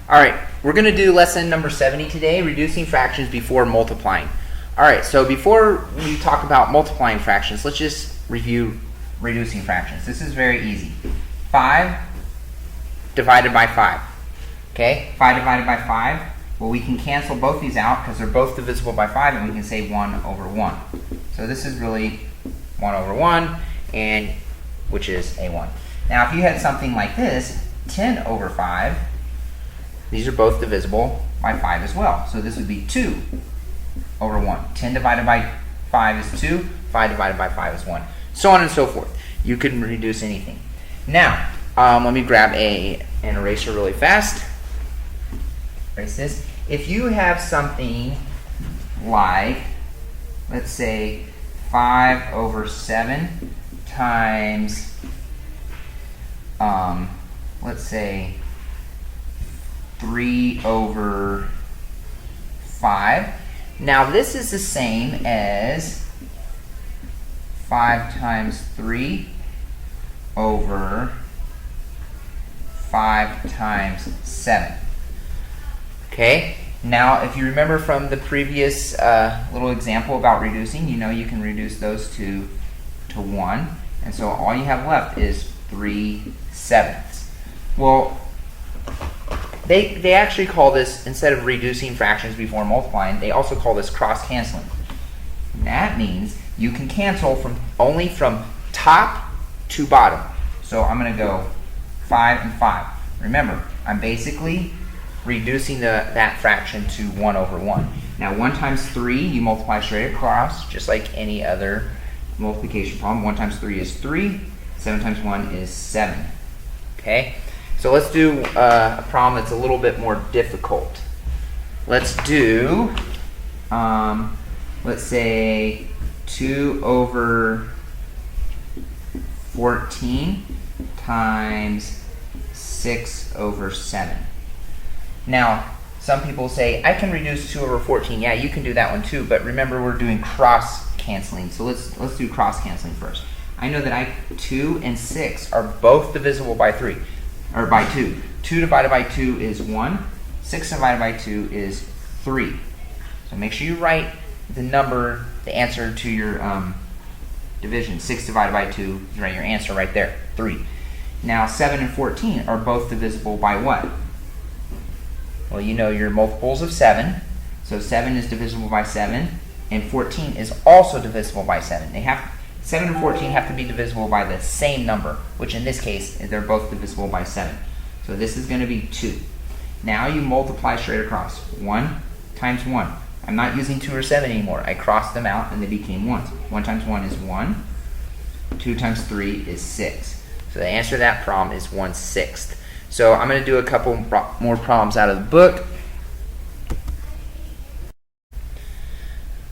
All right, we're going to do lesson number 70 today, reducing fractions before multiplying. All right, so before we talk about multiplying fractions, let's just review reducing fractions. This is very easy. 5 divided by 5. Okay, 5 divided by 5. Well, we can cancel both these out because they're both divisible by 5, and we can say 1 over 1. So this is really 1 over 1, and which is a 1. Now, if you had something like this, 10 over 5, these are both divisible by 5 as well. So this would be 2 over 1. 10 divided by 5 is 2. 5 divided by 5 is 1. So on and so forth. You can reduce anything. Now, let me grab an eraser really fast. Erase this. If you have something like, let's say, 5 over 7 times, let's say, 3 over 5. Now this is the same as 5 times 3 over 5 times 7. Okay? Now if you remember from the previous little example about reducing, you know you can reduce those two to 1. And so all you have left is 3/7. Well, they actually call this, instead of reducing fractions before multiplying, they also call this cross-canceling. That means you can cancel only from top to bottom. So I'm going to go 5 and 5. Remember, I'm basically reducing that fraction to 1 over 1. Now 1 times 3, you multiply straight across, just like any other multiplication problem. 1 times 3 is 3. 7 times 1 is 7. Okay? So let's do a problem that's a little bit more difficult. Let's do, let's say, 2 over 14 times 6 over 7. Now, some people say, I can reduce 2 over 14. Yeah, you can do that one too, but remember we're doing cross-canceling. So let's do cross-canceling first. I know that 2 and 6 are both divisible by 3. Or by 2. 2 divided by 2 is 1. 6 divided by 2 is 3. So make sure you write the answer to your division. 6 divided by 2, you write your answer right there, 3. Now 7 and 14 are both divisible by what? Well, you know your multiples of 7. So 7 is divisible by 7, and 14 is also divisible by 7. 7 and 14 have to be divisible by the same number, which in this case, they're both divisible by 7. So this is going to be 2. Now you multiply straight across. 1 times 1. I'm not using 2 or 7 anymore. I crossed them out and they became 1s. 1 times 1 is 1. 2 times 3 is 6. So the answer to that problem is 1/6. So I'm going to do a couple more problems out of the book.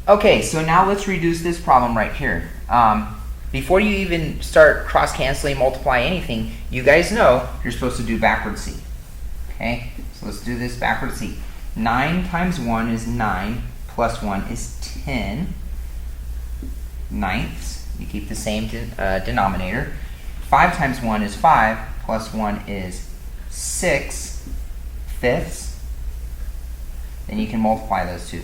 Okay, so now let's reduce this problem right here. Before you even start cross-canceling, multiply anything, you guys know you're supposed to do backward C. Okay, so let's do this backward C. 9 times 1 is 9, plus 1 is 10 ninths. You keep the same denominator. 5 times 1 is 5, plus 1 is 6 fifths. Then you can multiply those two.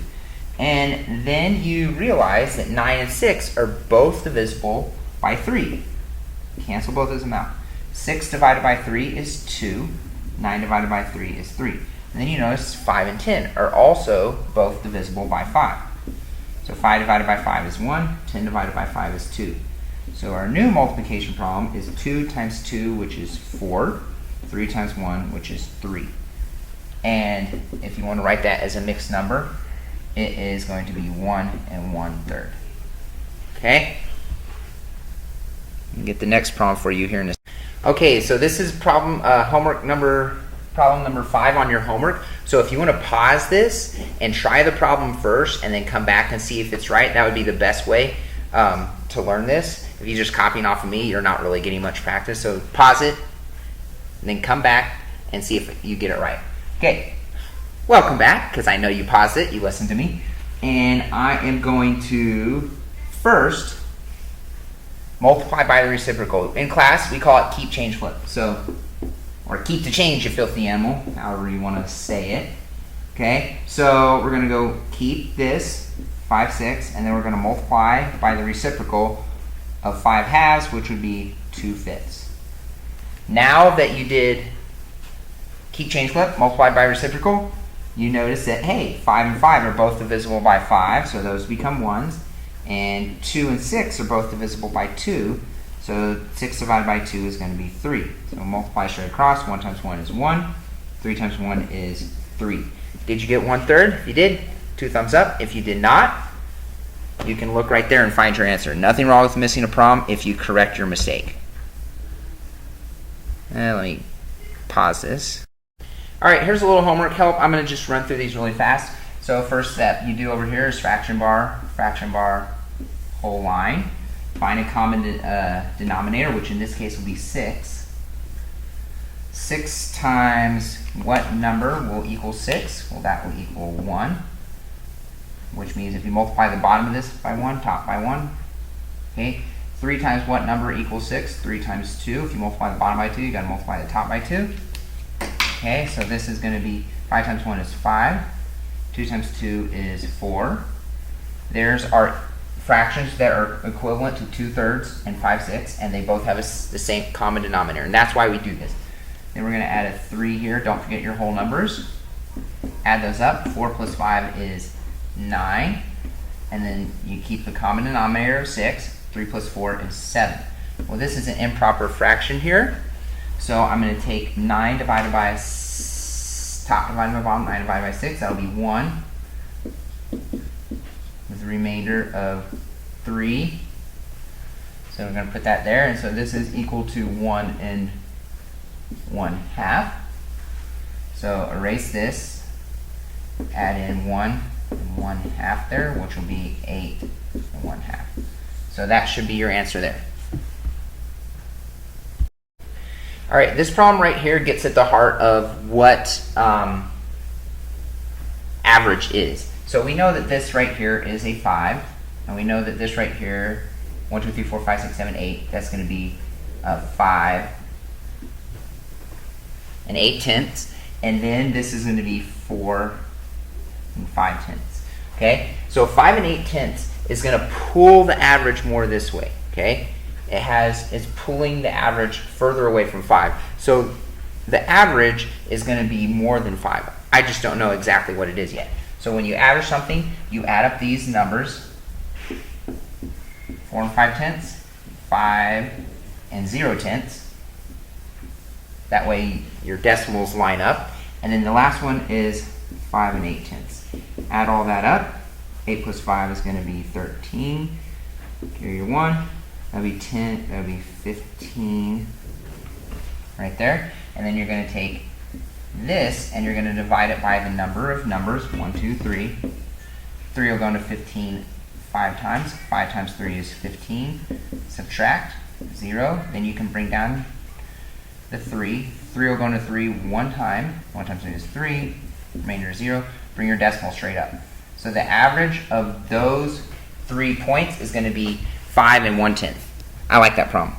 And then you realize that 9 and 6 are both divisible by 3. Cancel both of them out. 6 divided by 3 is 2. 9 divided by 3 is 3. And then you notice 5 and 10 are also both divisible by 5. So 5 divided by 5 is 1. 10 divided by 5 is 2. So our new multiplication problem is 2 times 2, which is 4. 3 times 1, which is 3. And if you want to write that as a mixed number, it is going to be 1 and 1/3. Okay? Get the next problem for you here in a second. Okay, so this is problem number 5 on your homework. So if you want to pause this and try the problem first and then come back and see if it's right, that would be the best way to learn this. If you're just copying off of me, you're not really getting much practice. So pause it, and then come back and see if you get it right. Okay. Welcome back, because I know you paused it, you listened to me. And I am going to first multiply by the reciprocal. In class, we call it keep, change, flip. So or keep the change, you filthy animal, however you want to say it. Okay, so we're going to go keep this 5 6, and then we're going to multiply by the reciprocal of 5 halves, which would be 2 fifths. Now that you did keep change flip multiplied by reciprocal, you notice that, hey, 5 and 5 are both divisible by 5, so those become 1s. And 2 and 6 are both divisible by 2, so 6 divided by 2 is going to be 3. So multiply straight across. 1 times 1 is 1. 3 times 1 is 3. Did you get 1/3? If you did, 2 thumbs up. If you did not, you can look right there and find your answer. Nothing wrong with missing a problem if you correct your mistake. Let me pause this. All right, here's a little homework help. I'm going to just run through these really fast. So first step you do over here is fraction bar, whole line. Find a common denominator, which in this case will be 6. 6 times what number will equal 6? Well, that will equal 1, which means if you multiply the bottom of this by 1, top by 1. Okay. 3 times what number equals 6? 3 times 2. If you multiply the bottom by 2, you got to multiply the top by 2. Okay, so this is going to be 5 times 1 is 5. 2 times 2 is 4. There's our fractions that are equivalent to 2/3 and 5 6, and they both have the same common denominator, and that's why we do this. Then we're going to add a 3 here. Don't forget your whole numbers. Add those up. 4 plus 5 is 9, and then you keep the common denominator of 6. 3 plus 4 is 7. Well, this is an improper fraction here, so I'm going to take 9 divided by top divided by bottom, 9 divided by 6. That'll be 1. With a remainder of 3. So we're going to put that there, and so this is equal to 1 and 1/2. So erase this, add in 1 and 1/2 there, which will be 8 and 1/2. So that should be your answer there. All right, this problem right here gets at the heart of what average is. So we know that this right here is a 5, and we know that this right here, 1, 2, 3, 4, 5, 6, 7, 8, that's going to be 5 and 8/10, and then this is going to be 4 and 5/10. Okay, so 5 and 8/10 is going to pull the average more this way. Okay, it's pulling the average further away from 5. So the average is going to be more than 5. I just don't know exactly what it is yet. So when you average something, you add up these numbers: 4 and 5/10, 5 and 0/10. That way your decimals line up. And then the last one is 5 and 8/10. Add all that up. 8 plus 5 is going to be 13. Carry your 1. That'll be 10. That'll be 15 right there. And then you're going to take this and you're going to divide it by the number of numbers: 1, 2, 3. 3 will go into 15 5 times. 5 times 3 is 15. Subtract 0. Then you can bring down the 3. 3 will go into 3 one time. 1 times 3 is 3. Remainder is 0. Bring your decimal straight up. So the average of those 3 points is going to be 5 and 1/10. I like that problem.